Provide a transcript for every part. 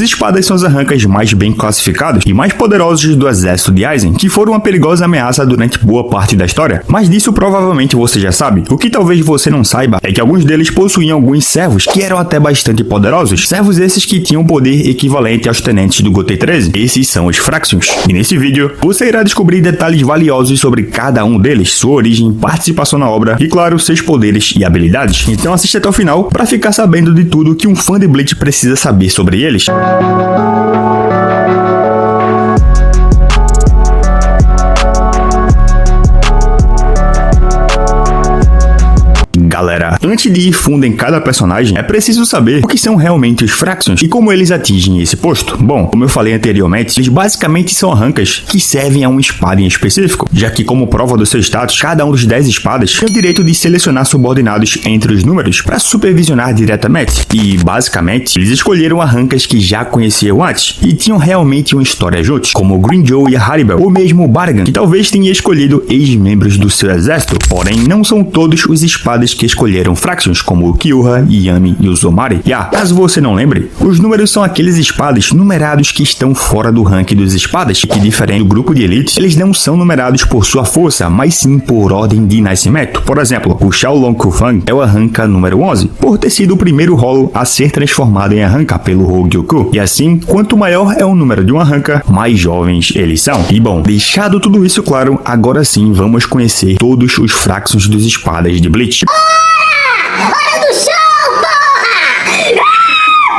As espadas são as arrancas mais bem classificados e mais poderosos do exército de Aizen, que foram uma perigosa ameaça durante boa parte da história. Mas disso provavelmente você já sabe. O que talvez você não saiba é que alguns deles possuíam alguns servos que eram até bastante poderosos. Servos esses que tinham poder equivalente aos tenentes do Gotei 13. Esses são os Fractions. E nesse vídeo, você irá descobrir detalhes valiosos sobre cada um deles, sua origem, participação na obra e, claro, seus poderes e habilidades. Então assista até o final para ficar sabendo de tudo que um fã de Bleach precisa saber sobre eles. Galera, antes de ir fundo em cada personagem, é preciso saber o que são realmente os Fractions e como eles atingem esse posto. Bom, como eu falei anteriormente, eles basicamente são arrancas que servem a uma espada em específico, já que como prova do seu status, cada um dos 10 espadas tem o direito de selecionar subordinados entre os números para supervisionar diretamente. E basicamente, eles escolheram arrancas que já conheciam antes e tinham realmente uma história juntos, como o Grimmjow e a Haribel, ou mesmo o Baragon, que talvez tenha escolhido ex-membros do seu exército, porém não são todos os espadas que escolheram Fractions, como o Kyuubi, Yami e o Zomari. E caso você não lembre, os números são aqueles espadas numerados que estão fora do ranking dos espadas, que diferente do grupo de elite, eles não são numerados por sua força, mas sim por ordem de nascimento. Por exemplo, o Xiaolong Kufang é o arranca número 11, por ter sido o primeiro rolo a ser transformado em arranca pelo Hogyoku. E assim, quanto maior é o número de um arranca, mais jovens eles são. E bom, deixado tudo isso claro, agora sim vamos conhecer todos os Fractions dos espadas de Bleach.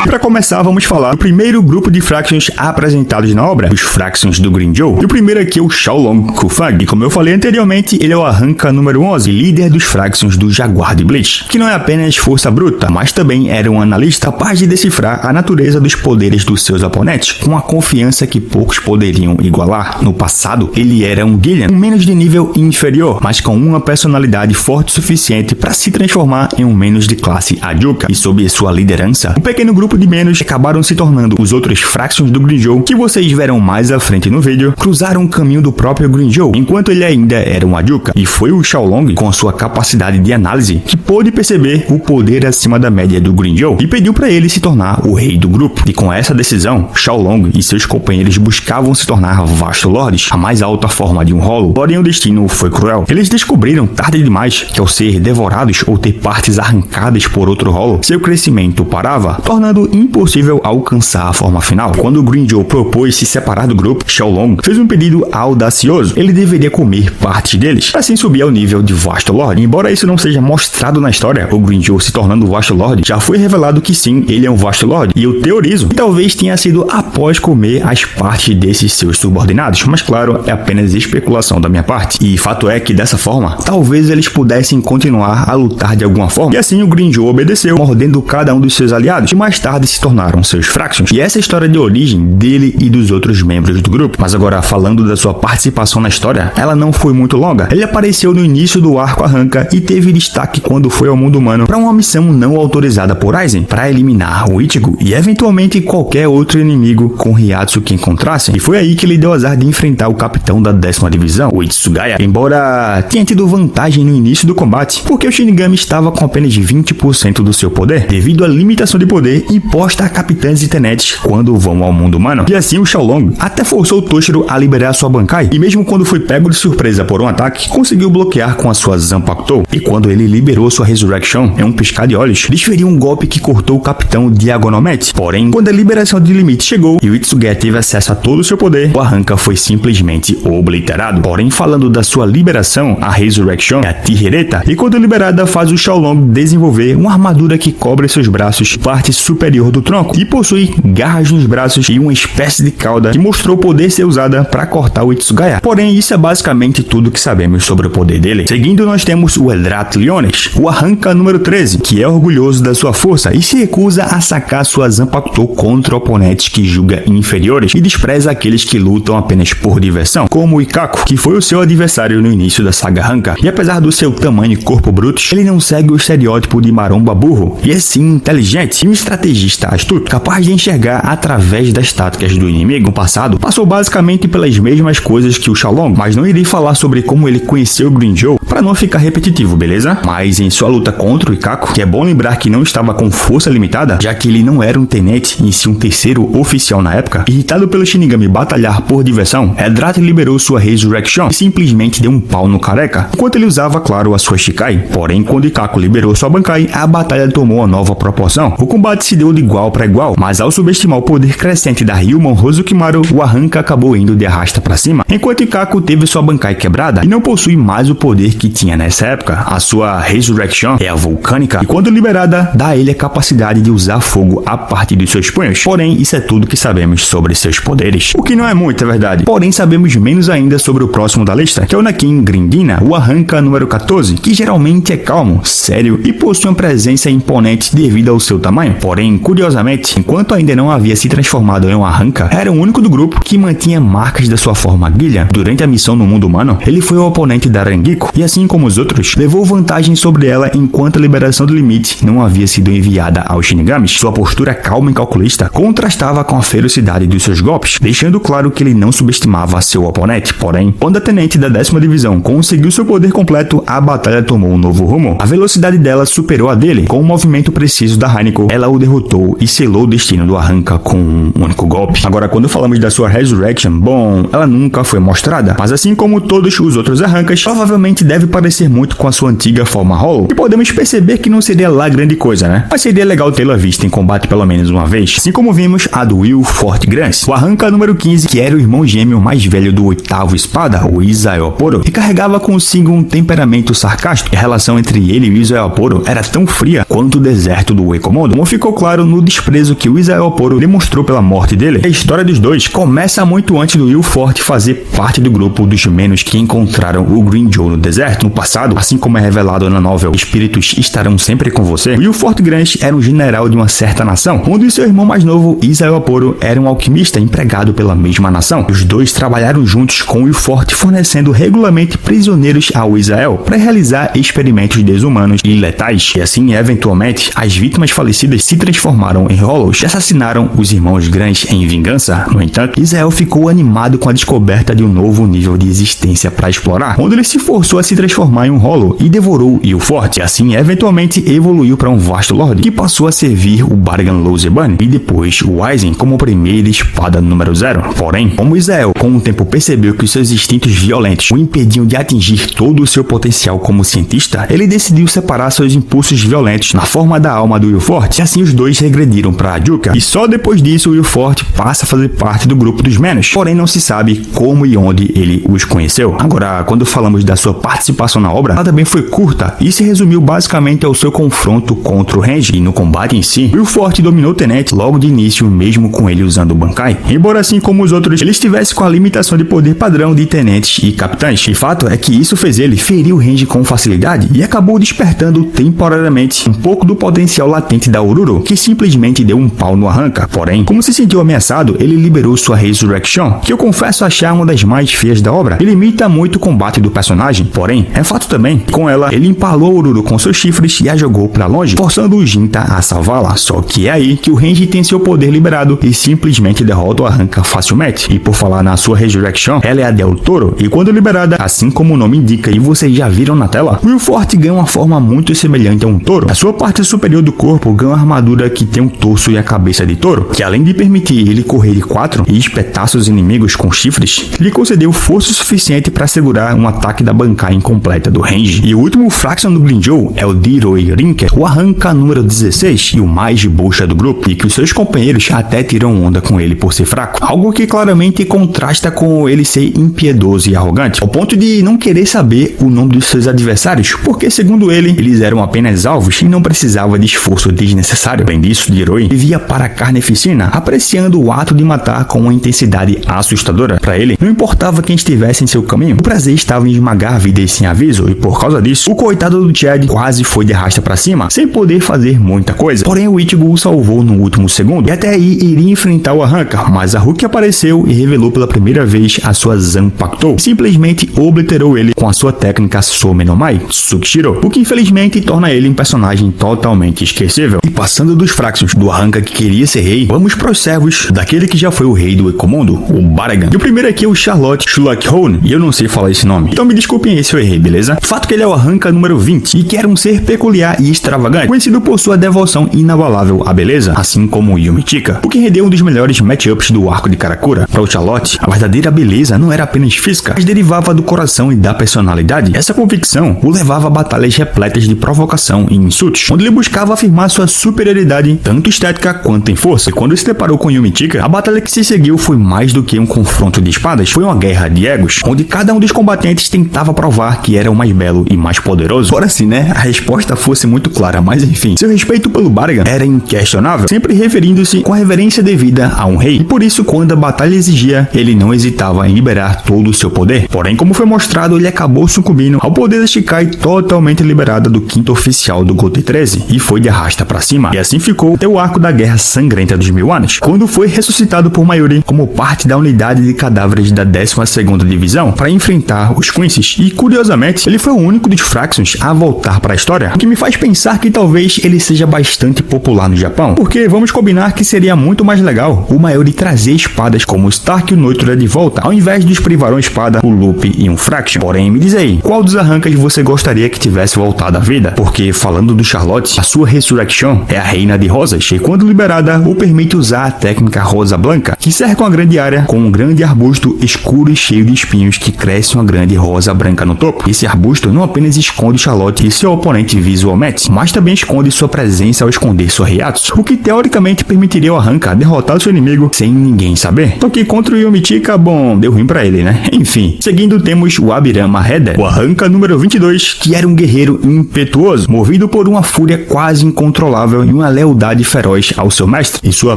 Para começar, vamos falar do primeiro grupo de Fractions apresentados na obra, os Fractions do Grimmjow. E o primeiro aqui é o Xiaolong Kufang, e como eu falei anteriormente, ele é o arranca número 11, líder dos Fractions do Jaguar de Bleach, que não é apenas força bruta, mas também era um analista capaz de decifrar a natureza dos poderes dos seus oponentes, com a confiança que poucos poderiam igualar. No passado, ele era um Guillian, um menos de nível inferior, mas com uma personalidade forte o suficiente para se transformar em um menos de classe Ajuka, e sob sua liderança, um pequeno grupo de menos acabaram se tornando os outros Fractions do Grimmjow, que vocês verão mais à frente no vídeo, cruzaram o caminho do próprio Grimmjow, enquanto ele ainda era um Ajuka, e foi o Xiaolong, com a sua capacidade de análise, que pôde perceber o poder acima da média do Grimmjow, e pediu para ele se tornar o rei do grupo. E com essa decisão, Xiaolong e seus companheiros buscavam se tornar Vasto Lords, a mais alta forma de um rolo, porém o destino foi cruel. Eles descobriram tarde demais que ao ser devorados ou ter partes arrancadas por outro rolo, seu crescimento parava, tornando impossível alcançar a forma final. Quando o Grimmjow propôs se separar do grupo, Xiaolong fez um pedido audacioso. Ele deveria comer parte deles, para assim subir ao nível de Vasto Lord. Embora isso não seja mostrado na história, o Grimmjow se tornando Vasto Lord, já foi revelado que sim, ele é um Vasto Lord, e eu teorizo que talvez tenha sido após comer as partes desses seus subordinados, mas claro, é apenas especulação da minha parte. E fato é que dessa forma, talvez eles pudessem continuar a lutar de alguma forma. E assim o Grimmjow obedeceu, mordendo cada um dos seus aliados, e mais tarde se tornaram seus Fractions. E essa é a história de origem dele e dos outros membros do grupo. Mas agora, falando da sua participação na história, ela não foi muito longa. Ele apareceu no início do arco arranca e teve destaque quando foi ao mundo humano para uma missão não autorizada por Aizen, para eliminar o Ichigo e eventualmente qualquer outro inimigo com Hyatsu que encontrassem. E foi aí que ele deu azar de enfrentar o capitão da 10ª divisão, o Itsugaya, embora tenha tido vantagem no iníscio do combate, porque o Shinigami estava com apenas 20% do seu poder, devido à limitação de poder imposta a capitães e tenetes quando vão ao mundo humano. E assim o Xiaolong até forçou o Toshiro a liberar sua Bankai, e mesmo quando foi pego de surpresa por um ataque, conseguiu bloquear com a sua Zanpakuto. E quando ele liberou sua Resurrection, em um piscar de olhos, desferiu um golpe que cortou o capitão diagonalmente. Porém, quando a liberação de limite chegou e o Itsugaya teve acesso a todo o seu poder, o arranca foi simplesmente obliterado. Porém, falando da sua liberação, a Resurrection é a Tijereta, e quando liberada faz o Xiaolong desenvolver uma armadura que cobre seus braços, parte superior do tronco, e possui garras nos braços e uma espécie de cauda que mostrou poder ser usada para cortar o Itsugaya. Porém, isso é basicamente tudo que sabemos sobre o poder dele. Seguindo, nós temos o Eldrath Leones, o arranca número 13, que é orgulhoso da sua força e se recusa a sacar sua Zanpakuto contra oponentes que julga inferiores e despreza aqueles que lutam apenas por diversão, como o Ikako, que foi o seu adversário no início da saga arranca. E apesar do seu tamanho e corpo brutos, ele não segue o estereótipo de maromba burro, e é sim inteligente e um estrategista astuto, capaz de enxergar através das táticas do inimigo. No passado, passou basicamente pelas mesmas coisas que o Xiaolong, mas não irei falar sobre como ele conheceu o Grimmjow, para não ficar repetitivo, beleza? Mas em sua luta contra o Ikako, que é bom lembrar que não estava com força limitada, já que ele não era um tenente, em si um terceiro oficial na época, irritado pelo Shinigami batalhar por diversão, Eldrazi liberou sua Resurrection e simplesmente deu um pau no careca, enquanto ele usava, claro, a sua Shikai. Porém, quando Ikako liberou sua Bankai, a batalha tomou uma nova proporção. O combate se deu de igual para igual, mas ao subestimar o poder crescente da Ryumon Hozukimaru, o Arranca acabou indo de arrasta para cima, enquanto Ikako teve sua Bankai quebrada e não possui mais o poder que tinha nessa época. A sua Resurrection é a vulcânica e quando liberada, dá a ele a capacidade de usar fogo a partir dos seus punhos. Porém, isso é tudo que sabemos sobre seus poderes. O que não é muito, é verdade. Porém, sabemos menos ainda sobre o próximo da lista, que é o Nakin Grindina, o Arranca número 14, que geralmente é calmo, sério e possui uma presença imponente devido ao seu tamanho. Porém, curiosamente, enquanto ainda não havia se transformado em um Arranca, era o único do grupo que mantinha marcas da sua forma guilha. Durante a missão no mundo humano, ele foi o oponente da Rangiko e, assim como os outros, levou vantagem sobre ela enquanto a liberação do limite não havia sido enviada aos Shinigamis. Sua postura calma e calculista contrastava com a ferocidade dos seus golpes, deixando claro que ele não subestimava seu oponente. Porém, quando a tenente da 10ª divisão conseguiu seu poder completo, a batalha tomou um novo rumo. A velocidade dela superou a dele. Com o movimento preciso da Hanako, ela o derrotou e selou o destino do Arranca com um único golpe. Agora, quando falamos da sua Resurrection, bom, ela nunca foi mostrada, mas assim como todos os outros Arrancas, provavelmente deve parecer muito com a sua antiga forma Hollow, e podemos perceber que não seria lá grande coisa, né? Mas seria legal tê-la vista em combate pelo menos uma vez, assim como vimos a do Will Forte Grans. O Arranca número 15, que era o irmão gêmeo mais velho do 8º espada, o Izaeoporo, e carregava consigo um temperamento sarcástico. A relação entre ele e o Izaeoporo era tão fria quanto o deserto do Ecomondo, como ficou claro no desprezo que o Izaeoporo demonstrou pela morte dele. A história dos dois começa muito antes do Will Forte fazer parte do grupo dos menos que encontraram o Grimmjow no deserto. No passado, assim como é revelado na novel Espíritos Estarão Sempre com Você, Will Forte Grans era um general de uma certa nação, onde seu irmão mais novo, Izaeoporo, era um alquimista empregado pela mesma nação. Os dois trabalharam juntos com Will Forte, fornecendo regularmente prisioneiros ao Izael para realizar experimentos desumanos e letais, e assim, eventualmente, as vítimas falecidas se transformaram em Hollows e assassinaram os irmãos Grans em vingança. No entanto, Izael ficou animado com a descoberta de um novo nível de existência para explorar, onde ele se forçou a se transformar em um Hollow e devorou Will Forte. Assim, eventualmente, evoluiu para um vasto Lorde, que passou a servir o Bargan Loseban e depois o Aizen como primeira espada número 0. Porém, como Izael com o tempo percebeu que os seus instintos violentos o impediam de atingir todo o seu potencial como cientista, ele decidiu separar seus impulsos violentos na forma da alma do Will Forte, e assim os dois regrediram para Juka, e só depois disso o Will Forte passa a fazer parte do grupo dos menos, porém não se sabe como e onde ele os conheceu. Agora, quando falamos da sua participação na obra, ela também foi curta e se resumiu basicamente ao seu confronto contra o Renji, e no combate em si, Will Forte dominou o Tenente logo de início, mesmo com ele usando o Bankai, embora assim como os outros, ele estivesse com a limitação de poder padrão de tenentes e capitães. E fato é que isso fez ele ferir o Renji com facilidade e acabou despertando temporariamente um pouco do potencial latente da Ororo, que simplesmente deu um pau no Arranca. Porém, como se sentiu ameaçado, ele liberou sua Resurrection, que eu confesso achar uma das mais feias da obra. Ele imita muito o combate do personagem, porém, é fato também que com ela, ele empalou a Ororo com seus chifres e a jogou para longe, forçando o Jinta a salvá-la. Só que é aí que o Renji tem seu poder liberado e simplesmente derrota o Arranca facilmente. E por falar na sua Resurrection, ela é a Del Toro, e quando liberada, assim como o nome indica e vocês já viram na tela, Will Forte ganha uma forma muito semelhante a um touro. A sua parte superior do corpo ganha uma armadura que tem um torso e a cabeça de touro, que além de permitir ele correr de 4 e espetar seus inimigos com chifres, lhe concedeu força suficiente para segurar um ataque da Bankai incompleta do Renji. E o último Fraction do Grimmjow é o Diroi Rinker, o Arranca número 16 e o mais bucha do grupo, e que os seus companheiros até tiram onda com ele por ser fraco, algo que claramente contrasta com ele ser impiedoso e arrogante, ao ponto de não querer saber o nome dos seus adversários, porque segundo ele, eles eram apenas alvos e não precisava de esforço desnecessário. Além disso, Diroi vivia para a carneficina, apreciando o ato de matar com uma intensidade assustadora. Para ele, não importava quem estivesse em seu caminho, o prazer estava em esmagar vidas sem aviso, e por causa disso, o coitado do Chad quase foi de arrasta para cima, sem poder fazer muita coisa. Porém, o Ichigo o salvou no último segundo, e até aí iria enfrentar o Arranca, mas a Ruki apareceu e revelou pela primeira vez a sua Zanpakuto, e simplesmente obliterou ele com a sua técnica Some no Mai, Tsukishiro, o que infelizmente torna ele um personagem totalmente esquecível. E passando dos Fraxons do Arranca que queria ser rei, vamos para os servos daquele que já foi o rei do Ecomundo, o Baragan. E o primeiro aqui é o Charlotte Shulakhone, e eu não sei falar esse nome, então me desculpem aí se eu errei, beleza? Fato que ele é o Arranca número 20 e que era um ser peculiar e extravagante, conhecido por sua devoção inabalável à beleza, assim como Yumi Chika, o que rendeu um dos melhores matchups do arco de Karakura. Para o Charlotte, a verdadeira beleza não era apenas física, mas derivava do coração e da personalidade. Essa convicção o levava a batalhas repletas de provocação e insultos, onde ele buscava afirmar sua superioridade, tanto estética quanto em força. E quando se deparou com Yumi Chika, a batalha que se seguiu foi mais do que um confronto de espadas, foi uma guerra de egos, onde cada um dos combatentes tentava provar que era o mais belo e mais poderoso. Fora assim, né, a resposta fosse muito clara, mas enfim, seu respeito pelo Baragan era inquestionável, sempre referindo-se com a reverência devida a um rei, e por isso quando a batalha exigia, ele não hesitava em liberar todo o seu poder. Porém, como foi mostrado, ele acabou sucumbindo ao poder da Shikai totalmente liberada do quinto oficial do Gotei 13, e foi de arrasta pra cima. E assim ficou até o arco da Guerra Sangrenta dos 1000 anos, quando foi ressuscitado por Mayuri como parte da unidade de cadáveres da 12ª Divisão para enfrentar os Quincy's, e curiosamente, ele foi o único dos Fractions a voltar para a história, o que me faz pensar que talvez ele seja bastante popular no Japão, porque vamos combinar que seria muito mais legal o Mayuri trazer espadas como o Stark e o Noitra de volta, ao invés dos Privarão Espada, o Luffy e um Fraction. Porém, me diz aí, qual dos arrancas você gostaria que tivesse voltado à vida? Porque, falando do Charlotte, a sua Resurrection é a Reina de Rosas, e quando liberada, o permite usar a técnica Rosa Blanca, que cerca uma grande área com um grande arbusto escuro e cheio de espinhos que cresce uma grande rosa branca no topo. Esse arbusto não apenas esconde Charlotte e seu oponente visualmente, mas também esconde sua presença ao esconder sua Reiatsu, o que teoricamente permitiria ao Arranca derrotar o seu inimigo sem ninguém saber. Só que contra o Yumi Chika, bom, deu ruim pra ele, né? Enfim, seguindo temos o Abirama Header, o Arranca número 22, que era um guerreiro impetuoso, movido por uma fúria quase incontrolável e uma lealdade feroz ao seu mestre, e sua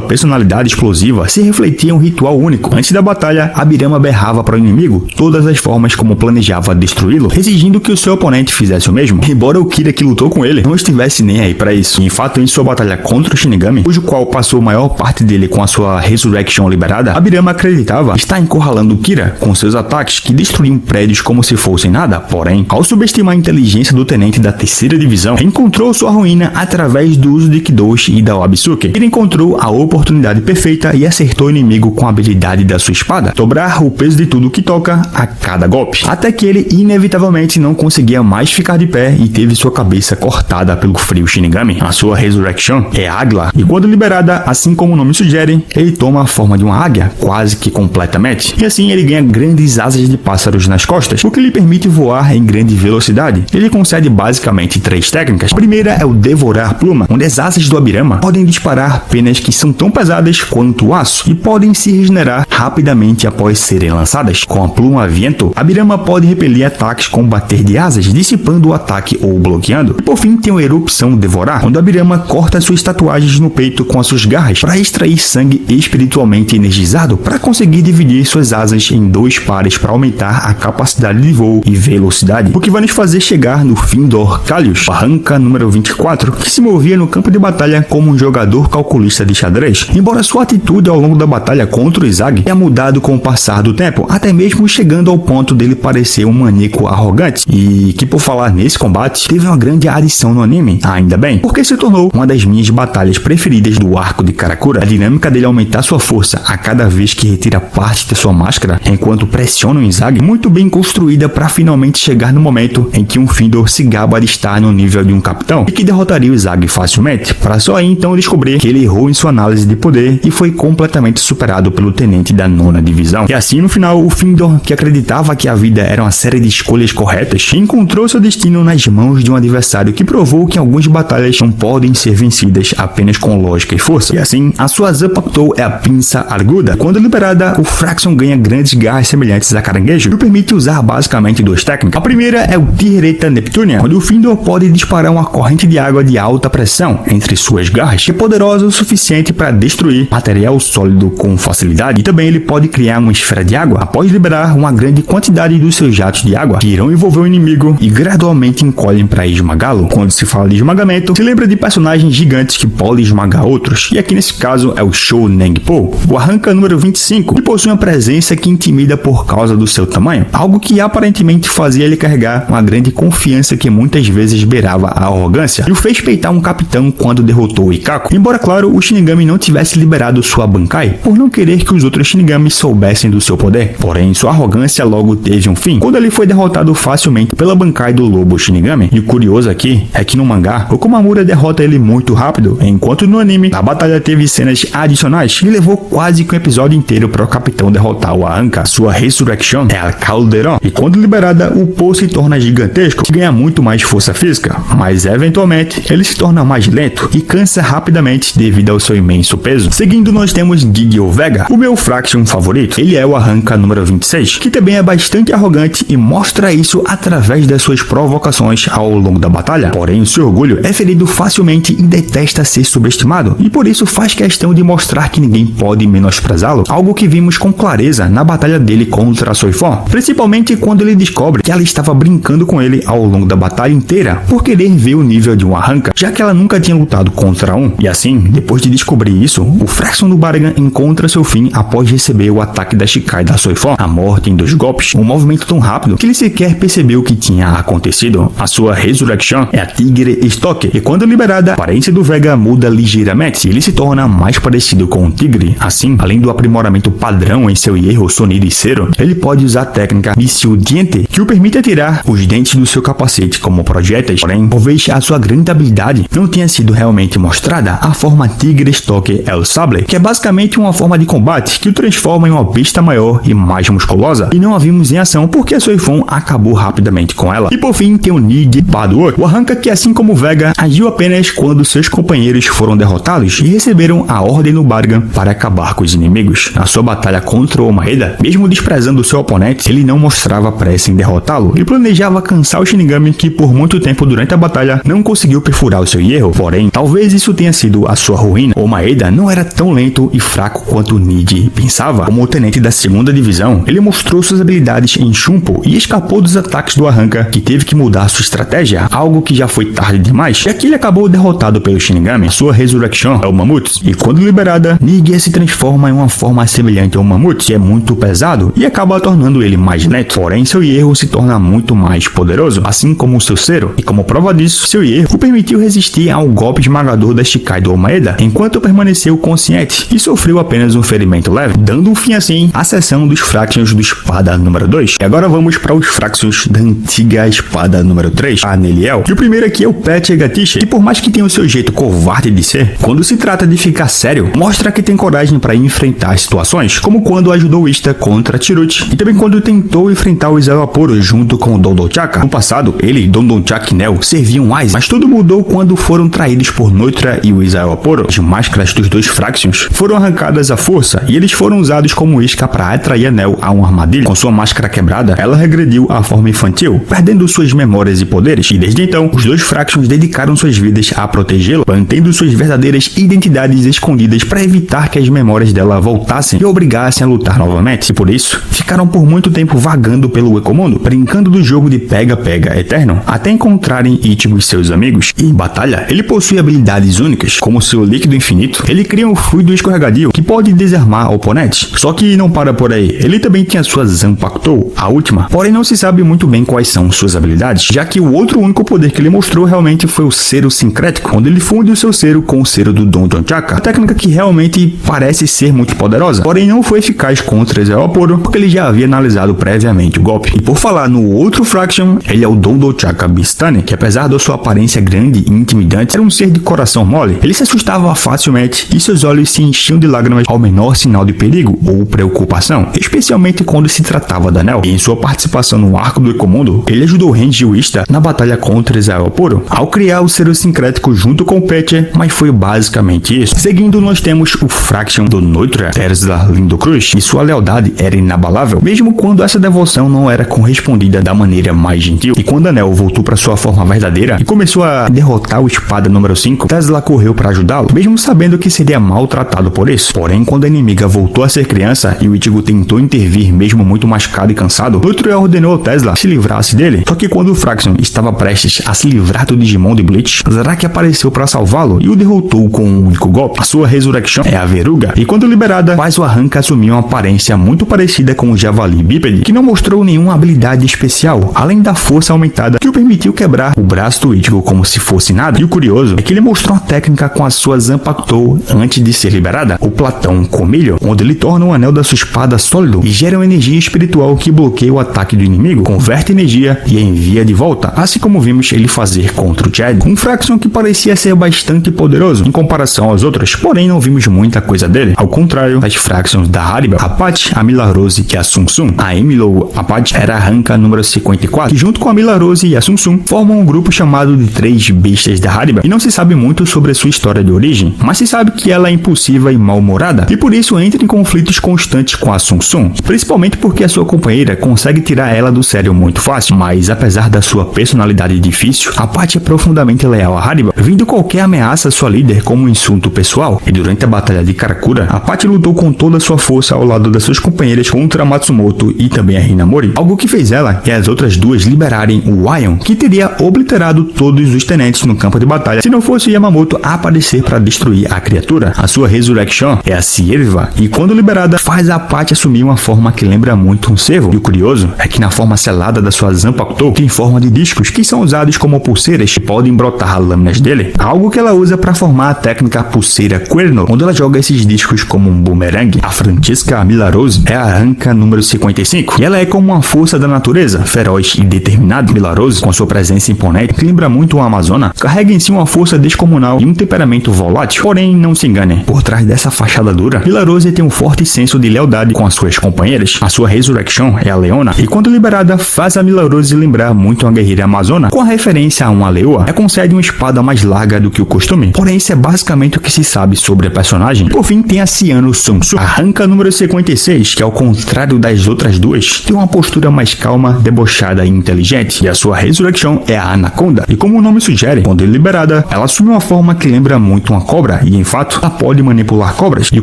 personalidade explosiva se refletia em um ritual único. Antes da batalha, Abirama berrava para o inimigo todas as formas como planejava destruí-lo, exigindo que o seu oponente fizesse o mesmo, embora o Kira que lutou com ele não estivesse nem aí para isso. Em fato, em sua batalha contra o Shinigami, cujo qual passou a maior parte dele com a sua Resurrection liberada, Abirama acreditava estar encurralando o Kira com seus ataques que destruíam prédios como se fossem nada. Porém, ao subestimar a inteligência do tenente da 3ª Divisão, encontrou sua ruína através do uso de Kidoshi e da Wabisuke. Ele encontrou a oportunidade perfeita e acertou o inimigo com a habilidade da sua espada, dobrar o peso de tudo que toca a cada golpe, até que ele inevitavelmente não conseguia mais ficar de pé e teve sua cabeça cortada pelo frio Shinigami. A sua Resurrection é Águila, e quando liberada, assim como o nome sugere, ele toma a forma de uma águia, quase que completamente, e assim ele ganha grandes asas de pássaros nas costas, o que lhe permite voar em grande velocidade. Ele concede basicamente 3 técnicas. A primeira é o Devorar Pluma, onde as asas do Abirama podem disparar penas que são tão pesadas quanto o aço e podem se regenerar rapidamente após serem lançadas. Com a Pluma Viento, Abirama pode repelir ataques com bater de asas, dissipando o ataque ou bloqueando. E por fim tem a Erupção Devorar, onde Abirama corta suas tatuagens no peito com as suas garras para extrair sangue espiritualmente energizado para conseguir dividir suas asas em 2 pares para aumentar a capacidade de voo e velocidade, o que vai nos fazer chegar no Findor Kalius, Arranca número 24, que se movia no campo de batalha como um jogador calculista de xadrez, embora sua atitude ao longo da batalha contra o Izagi tenha mudado com o passar do tempo, até mesmo chegando ao ponto dele parecer um maníaco arrogante, e que por falar nesse combate, teve uma grande adição no anime, ainda bem, porque se tornou uma das minhas batalhas preferidas do arco de Karakura. A dinâmica dele aumentar sua força a cada vez que retira parte de sua máscara, enquanto pressiona o Izagi, muito bem construída para finalmente chegar no momento em que um Findor se gaba de estar no nível de um capitão, e que derrotaria o Izagi facilmente, para só aí então descobrir que ele errou em sua análise de poder e foi completamente superado pelo tenente da 9ª Divisão. E assim no final, o Findor, que acreditava que a vida era uma série de escolhas corretas, encontrou seu destino nas mãos de um adversário que provou que algumas batalhas não podem ser vencidas apenas com lógica e força. E assim, a sua Zanpakuto é a Pinça Arguda. Quando liberada, o Fraction ganha grandes garras semelhantes a caranguejo e o permite usar basicamente 2 técnicas. A primeira é o Tirreta Neptunia, onde o Findor pode disparar uma corrente de água de alta pressão entre suas garras, que é poderosa o suficiente para destruir material sólido com facilidade, e também ele pode criar uma esfera de água após liberar uma grande quantidade dos seus jatos de água, que irão envolver o inimigo e gradualmente encolhem para esmagá-lo. Quando se fala de esmagamento, se lembra de personagens gigantes que podem esmagar outros, e aqui nesse caso é o Shou Nengpo, o Arranca número 25, que possui uma presença que intimida por causa do seu tamanho, algo que aparentemente fazia ele carregar uma grande confiança que muitas vezes beirava a arrogância, e o fez peitar um capitão quando derrotou o Ikako, embora claro, o Shinigami não tivesse liberado sua Bankai, por não querer que os outros Shinigamis soubessem do seu poder. Porém, sua arrogância logo teve um fim, quando ele foi derrotado facilmente pela Bankai do Lobo Shinigami. E o curioso aqui é que no mangá, o Komamura derrota ele muito rápido, enquanto no anime, a batalha teve cenas adicionais e levou quase que um episódio inteiro para o capitão derrotar o Arranca. Sua Resurrection é a Calderon, e quando liberada, o Po se torna gigantesco e ganha muito mais força física, mas eventualmente ele se torna mais lento e cansa rapidamente devido ao seu imenso peso. Seguindo, nós temos Gigio Vega, o meu Fraction favorito. Ele é o Arranca número 26, que também é bastante arrogante e mostra isso através das suas provocações ao longo da batalha. Porém, o seu orgulho é ferido facilmente e detesta ser subestimado, e por isso faz questão de mostrar que ninguém pode menosprezá-lo, algo que vimos com clareza na batalha dele contra a Soifon, principalmente quando ele descobre que ela estava brincando com ele ao longo da batalha inteira por querer ver o nível de um Arranca, já que ela nunca tinha lutado contra um. E assim, depois de descobrir isso, o Fraction do Baragan encontra seu fim após receber o ataque da Shikai da Soifon, a morte em 2 golpes, um movimento tão rápido que ele sequer percebeu o que tinha acontecido. A sua Resurrection é a Tigre Stock, e quando liberada, a aparência do Vega muda ligeiramente e ele se torna mais parecido com um tigre. Assim, além do aprimoramento padrão em seu hierro, sonido e cero, ele pode usar a técnica Míssil Diente, que o permite atirar os dentes do seu capacete como projéteis. Porém, talvez a sua grande habilidade não tenha sido realmente mostrada, a forma Tigre Stock El Sable, que é basicamente uma forma de combate que o transforma em uma besta maior e mais musculosa, e não a vimos em ação porque a Soifon acabou rapidamente com ela. E por fim, tem o Nig Paduok, o Arranca que, assim como o Vega, agiu apenas quando seus companheiros foram derrotados e receberam a ordem no Baragan para acabar com os inimigos. Na sua batalha contra o Maeda, mesmo desprezando seu oponente, ele não mostrava pressa em derrotá-lo e planejava cansar o Shinigami, que por muito tempo durante a batalha não conseguiu perfurar o seu hierro. Porém, talvez isso tenha sido a sua ruína. O Maeda não era tão lento e fraco quanto o Nid pensava. Como o tenente da 2ª divisão, ele mostrou suas habilidades em Shunpo e escapou dos ataques do Arranca, que teve que mudar sua estratégia, algo que já foi tarde demais, já que ele acabou derrotado pelo Shinigami. Sua Resurrection é o Mammoth, e quando liberada, Nig se transforma em uma forma semelhante ao Mammoth, que é muito pesado e acaba tornando ele mais lento. Porém, seu hierro se torna muito mais poderoso, assim como o seu cero, e como prova disso, seu hierro o permitiu resistir ao golpe esmagador da Shikai do Maeda, enquanto permaneceu consciente e sofreu apenas um ferimento leve, dando um fim assim à seção dos Fractions do Espada número 2. E agora vamos para os Fractions da antiga Espada número 3, a Neliel. E o primeiro aqui é o Pet Egatiche, que por mais que tenha o seu jeito covarde de ser, quando se trata de ficar sério, mostra que tem coragem para enfrentar situações, como quando ajudou o Ista contra Tiruchi, e também quando tentou enfrentar o Isayoporo junto com o Dondonchaka. No passado, ele, Dondonchaka e Nel serviam Aizen, mas tudo mudou quando foram traídos por Neutra e o Isayoporo. As máscaras dos 2 Fractions foram arrancadas à força e eles foram usados como isca para atrair a Nel a uma armadilha. Com sua máscara quebrada, ela regrediu à forma infantil, perdendo suas memórias e poderes, e desde então, os 2 Fractions dedicaram suas vidas a protegê-la, mantendo suas verdadeiras identidades escondidas para evitar que as memórias dela voltassem e obrigassem a lutar novamente. E por isso, ficaram por muito tempo vagando pelo Ecomundo, brincando do jogo de pega-pega eterno, até encontrarem Ichigo e seus amigos. E em batalha, ele possui habilidades únicas, como seu líquido infinito. Ele cria um fluido escorregadio que pode desarmar oponentes. Só que não para por aí, ele também tinha sua Zanpakutou, a última, porém não se sabe muito bem quais são suas habilidades, já que o outro único poder que ele mostrou realmente foi o Cero Sincrético, onde ele funde o seu cero com o cero do Dondonchaka, a técnica que realmente parece ser muito poderosa, porém não foi eficaz contra Isayoporo, porque ele já havia analisado previamente o golpe. E por falar no outro Fraction, ele é o Dondonchaka Bistane, que apesar da sua aparência grande e intimidante, era um ser de coração mole. Ele se assustava facilmente e seus olhos se enchiam de lágrimas ao menor sinal de perigo ou preocupação, especialmente quando se tratava da Nel. E em sua participação no arco do Ecomundo, ele ajudou Renji e o Ista na batalha contra Isayoporo, ao criar o Cero Sincrético junto com o Pecha, mas foi basicamente isso. Seguindo, nós temos o Fraction do Neutra, Terzla Lindo Cruz, e sua lealdade era inabalável, mesmo quando essa devoção não era correspondida da maneira mais gentil. E quando a Nel voltou para sua forma verdadeira e começou a derrotar o Espada número 5, Terzla correu para ajudá-lo, mesmo sabendo que seria maltratado por isso. Porém, quando a inimiga voltou a ser criança e o Ichigo tentou intervir mesmo muito machucado e cansado, Neutra ordenou ao Terzla que se livrasse dele. Só que quando o Fraction estava prestes a se livrar do Digimon de Bleach, Zaraki apareceu para salvá-lo e o derrotou com um único golpe. A sua Resurrection é a Veruga, e quando liberada, faz o Arranca assumir uma aparência muito parecida com o Javali Bípede, que não mostrou nenhuma habilidade especial, além da força aumentada que o permitiu quebrar o braço do Ichigo como se fosse nada. E o curioso é que ele mostrou uma técnica com a sua Zanpakutou antes de ser liberada, o Platão Comilho, onde ele torna o anel da sua espada sólido e gera uma energia espiritual que bloqueia o ataque do inimigo, converte energia e a envia de volta, assim como vimos ele fazer contra o Chad. Um Fraxion que parecia ser bastante poderoso em comparação aos outros, porém não vimos muita coisa dele. Ao contrário das Fraxions da Haribel, a Patch, a Milarose e a Tsum Tsum, a Emilou, a Patch era a ranca número 54, que junto com a Milarose e a Tsum Tsum formam um grupo chamado de 3 bestas da Haribel, e não se sabe muito sobre sua história de origem, mas se sabe que ela é impulsiva e mal-humorada, e por isso entra em conflitos constantes com a Tsum Tsum, principalmente porque a sua companheira consegue tirar ela do sério muito fácil. Mas apesar da sua personalidade difícil, a Patch é profundamente leal a Haribel, vindo qualquer ameaça à sua líder como um insulto pessoal, e durante a batalha de Karakura, a Patch lutou com toda a sua força ao lado das suas companheiras contra a Matsumoto e também a Hinamori, algo que fez ela e as outras duas liberarem o Aion, que teria obliterado todos os tenentes no campo de batalha se não fosse Yamamoto aparecer para destruir a criatura. A sua Resurrection é a Sierva, e quando liberada, faz a Patch assumir uma forma que lembra muito um cervo. E o curioso é que na forma selada da sua Zanpakuto tem forma de discos que são usados como pulseiras que podem brotar lâminas dele, algo que ela usa para formar a técnica pulseira Cuerno, onde ela joga esses discos como um boomerang. A Francisca Milarose é a ranca número 55, e ela é como uma força da natureza, feroz e determinada. Milarose, com sua presença imponente, que lembra muito uma amazona, carrega em si uma força descomunal e um temperamento volátil. Porém, não se engane, por trás dessa fachada dura, Milarose tem um forte senso de lealdade com as suas companheiras. A sua Resurrection é a Leona, e quando liberada, faz a Milarose lembrar muito uma guerreira amazona, com a referência a uma leoa. Ela concede uma espada mais larga do que o costume, porém isso é basicamente o que se sabe sobre a personagem. Por fim, tem a Ciano Tsum Tsum, a ranca número 56, que ao contrário das outras duas, tem uma postura mais calma, debochada e inteligente, e a sua Resurrection é a Anaconda, e como o nome sugere, quando liberada, ela assume uma forma que lembra muito uma cobra, e em fato, ela pode manipular cobras. E o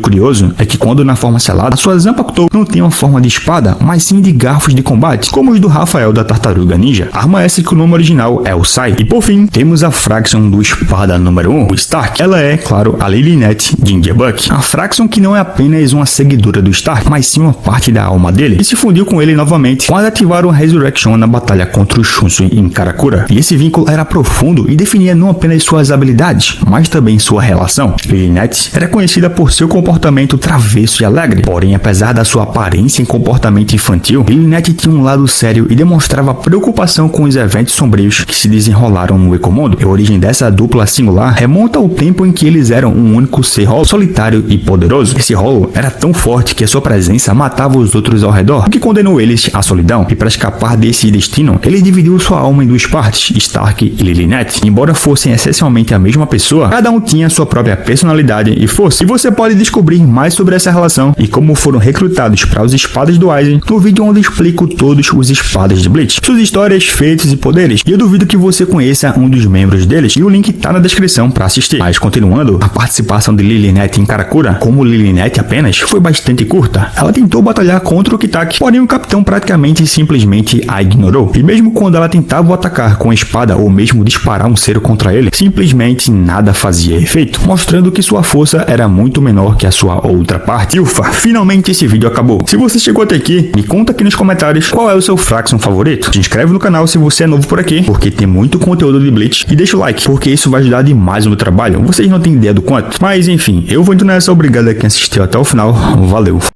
curioso é que quando na forma selada, a sua Zanpakuto não tem uma forma de espada, mas sim de garfos de combate, como os do Rafael da Tartaruga Ninja. Arma essa que o nome original é o Sai. E por fim, temos a Fraxion do espada número 1, o Stark. Ela é, claro, a Lilyneth Gingerbuck, a Fraxion que não é apenas uma seguidora do Stark, mas sim uma parte da alma dele, e se fundiu com ele novamente quando ativaram a Resurrection na batalha contra o Shunsu em Karakura. E esse vínculo era profundo e definia não apenas suas habilidades, mas também sua relação. Lilyneth era conhecida por seu comportamento travesso e alegre, porém apesar da sua aparência e comportamento infantil, Lilyneth tinha um lado sério e demonstrava preocupação com os eventos sombrios que se desenrolaram no Ecomundo. A origem dessa dupla singular remonta ao tempo em que eles eram um único ser Hollow, solitário e poderoso. Esse Hollow era tão forte que a sua presença matava os outros ao redor, o que condenou eles à solidão, e para escapar desse destino, ele dividiu sua alma em duas partes, Stark e Lilyneth. Embora fossem essencialmente a mesma pessoa, cada um tinha sua própria personalidade e força, e você pode descobrir mais sobre essa relação e como foram recrutados para os espadas do Aizen no vídeo onde explico todos os espadas de Bleach, suas histórias, feitos e poderes, e eu duvido que você conheça um dos membros deles, e o link tá na descrição para assistir. Mas continuando, a participação de Lilyneth em Karakura, como Lilyneth apenas, foi bastante curta. Ela tentou batalhar contra o Kitaki, porém o capitão praticamente simplesmente a ignorou, e mesmo quando ela tentava o atacar com a espada ou mesmo disparar um cero contra ele, simplesmente nada fazia efeito, mostrando que sua força era muito menor que a sua outra parte. E ufa, finalmente esse vídeo acabou. Se você chegou até aqui, me conta aqui nos comentários qual é o seu Fraxion favorito. Se inscreve no canal se você é novo por aqui, porque tem muito conteúdo de Bleach, e deixa o like, porque isso vai ajudar demais no meu trabalho. Vocês não têm ideia do quanto. Mas enfim, eu vou indo nessa. Obrigado a quem assistiu até o final. Valeu!